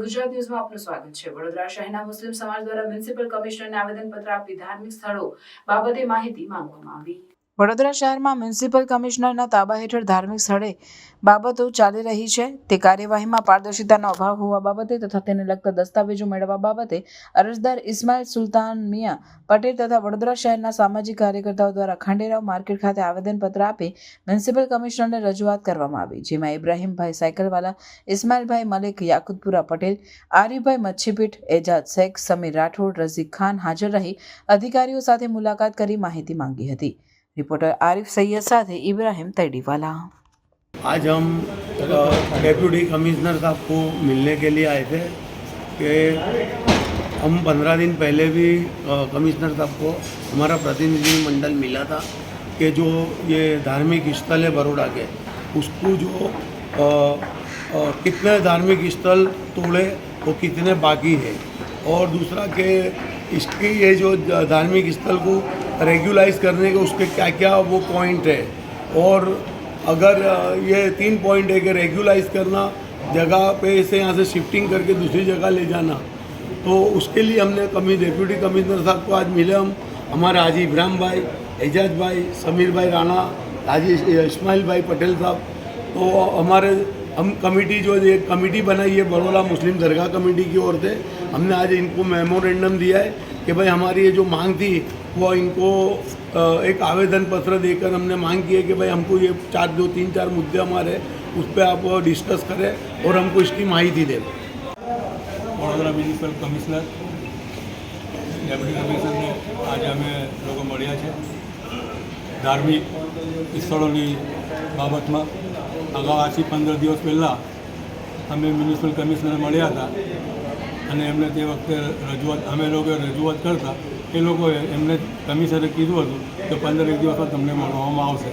ગુજરાત ન્યૂઝમાં આપનું સ્વાગત છે। વડોદરા શહેરના મુસ્લિમ સમાજ દ્વારા મ્યુનિસિપલ કમિશનરને આવેદનપત્ર આપી ધાર્મિક સ્થળો બાબતે માહિતી માંગવામાં આવી। વડોદરા શહેરમાં મ્યુનિસિપલ કમિશનરના તાબા હેઠળ ધાર્મિક સ્થળે બાબતો ચાલી રહી છે તે કાર્યવાહીમાં પારદર્શિતાનો અભાવ હોવા બાબતે તથા તેને લગતા દસ્તાવેજો મેળવવા બાબતે અરજદાર ઇસ્માઇલ સુલતાન મિયા પટેલ તથા વડોદરા શહેરના સામાજિક કાર્યકર્તાઓ દ્વારા ખંડેરાવ માર્કેટ ખાતે આવેદનપત્ર આપી મ્યુનિસિપલ કમિશનરને રજૂઆત કરવામાં આવી, જેમાં ઇબ્રાહીમભાઈ સાયકલવાલા, ઇસ્માઇલભાઈ મલિક, યાકુતપુરા પટેલ, આરીફભાઈ મચ્છીપીઠ, એજાજ શેખ, સમીર રાઠોડ, રઝીક ખાન હાજર રહી અધિકારીઓ સાથે મુલાકાત કરી माहिती मांगी હતી। रिपोर्टर आरिफ सैयद साथे इब्राहिम तैडीवाला। आज हम डेप्यूटी कमिश्नर साहब को मिलने के लिए आए थे कि हम 15 दिन पहले भी कमिश्नर साहब को हमारा प्रतिनिधि मंडल मिला था कि जो ये धार्मिक स्थल है बड़ौदा के, उसको जो कितने धार्मिक स्थल तोड़े वो कितने बाकी है, और दूसरा कि इसकी ये जो धार्मिक स्थल को रेगुलाइज करने के उसके क्या क्या वो पॉइंट है, और अगर ये 3 पॉइंट है कि रेगुलाइज करना, जगह पे से यहाँ से शिफ्टिंग करके दूसरी जगह ले जाना, तो उसके लिए हमने डेप्यूटी कमिश्नर साहब को आज मिले। हम हमारे हाजी इब्राहिम भाई, एजाज भाई, समीर भाई राणा, हाजी इस्माइल भाई पटेल साहब, तो हमारे हम कमेटी जो एक कमेटी बनाई है बड़ौदा मुस्लिम दरगाह कमेटी की ओर से, हमने आज इनको मेमोरेंडम दिया है कि भाई हमारी ये जो मांग थी वो इनको एक आवेदन पत्र देकर हमने मांग की है कि भाई हमको ये 3-4 मुद्दे हमारे उस पर आप डिस्कस करें और हमको इसकी माहिती दें। वडोदरा म्युनिसिपल कमिश्नर डेप्यूटी कमिश्नरने आज અમે લોકો મળ્યા છે ધાર્મિક સ્થળોની બાબતમાં। અગાઉ આજથી 15 દિવસ પહેલાં અમે મ્યુનિસિપલ કમિશનર મળ્યા હતા અને એમને તે વખતે અમે લોકો રજૂઆત કરતા એ લોકોએ એમને કમિશનરે કીધું હતું કે 15 દિવસમાં તમને મળવામાં આવશે,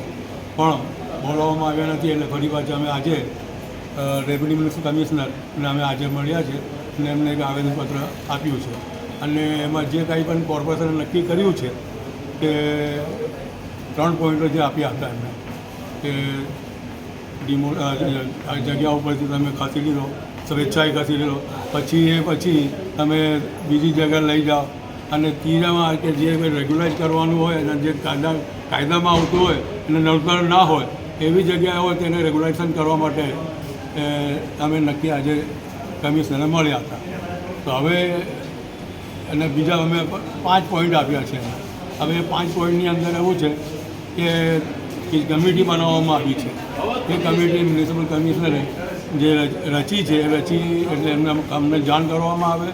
પણ બોલાવવામાં આવ્યા નથી। એટલે ફરી પાછા અમે આજે ડેપ્યુટી મ્યુનિસિપલ કમિશનરને અમે આજે મળ્યા છે અને એમને એક આવેદનપત્ર આપ્યું છે અને એમાં જે કાંઈ પણ કોર્પોરેશને નક્કી કર્યું છે કે 3 પોઈન્ટો જે આપ્યા હતા એમને કે જગ્યા ઉપરથી તમે ખસેડી લો, સ્વેચ્છાએ ખસેડી લો, પછી તમે બીજી જગ્યા લઈ જાઓ, અને ત્રીજામાં કે જે રેગ્યુલાઇઝ કરવાનું હોય અને જે કાયદામાં આવતું હોય અને નડતર ના હોય એવી જગ્યાએ હોય તેને રેગ્યુલેશન કરવા માટે અમે નક્કી આજે કમિશનરને મળ્યા હતા। તો હવે અને બીજા અમે 5 પોઈન્ટ આપ્યા છે। હવે 5 પોઈન્ટની અંદર એવું છે કે કમિટી બનાવવામાં આવી છે। એ કમિટી મ્યુનિસિપલ કમિશનરે જે રચી છે એટલે અમને જાણ કરવામાં આવે।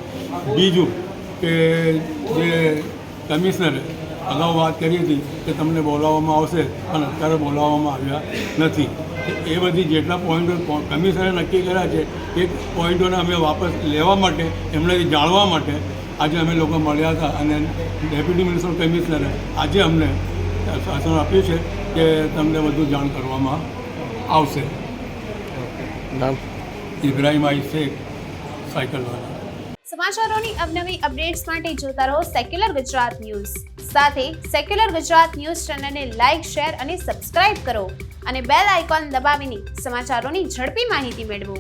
બીજું કે જે કમિશનરે અગાઉ વાત કરી હતી કે તમને બોલાવવામાં આવશે પણ અત્યારે બોલાવવામાં આવ્યા નથી। એ બધી જેટલા પોઈન્ટો કમિશનરે નક્કી કર્યા છે એ પોઈન્ટોને અમે વાપસ લેવા માટે એમનેથી જાણવા માટે આજે અમે લોકો મળ્યા હતા અને ડેપ્યુટી મ્યુનિસિપલ કમિશનરે આજે અમને શાસન આપ્યું છે કે તમને બધું જાણ કરવામાં આવશે। નામ ઇબ્રાહીમ શેખ સાયકલવાલા। સમાચારોની અવનવી અપડેટ્સ માટે જોતા રહો સેક્યુલર ગુજરાત ન્યૂઝ। સાથે સેક્યુલર ગુજરાત ન્યૂઝ ચેનલને લાઇક, શેર અને સબસ્ક્રાઇબ કરો અને બેલ આઇકોન દબાવીને સમાચારોની ઝડપી માહિતી મેળવો।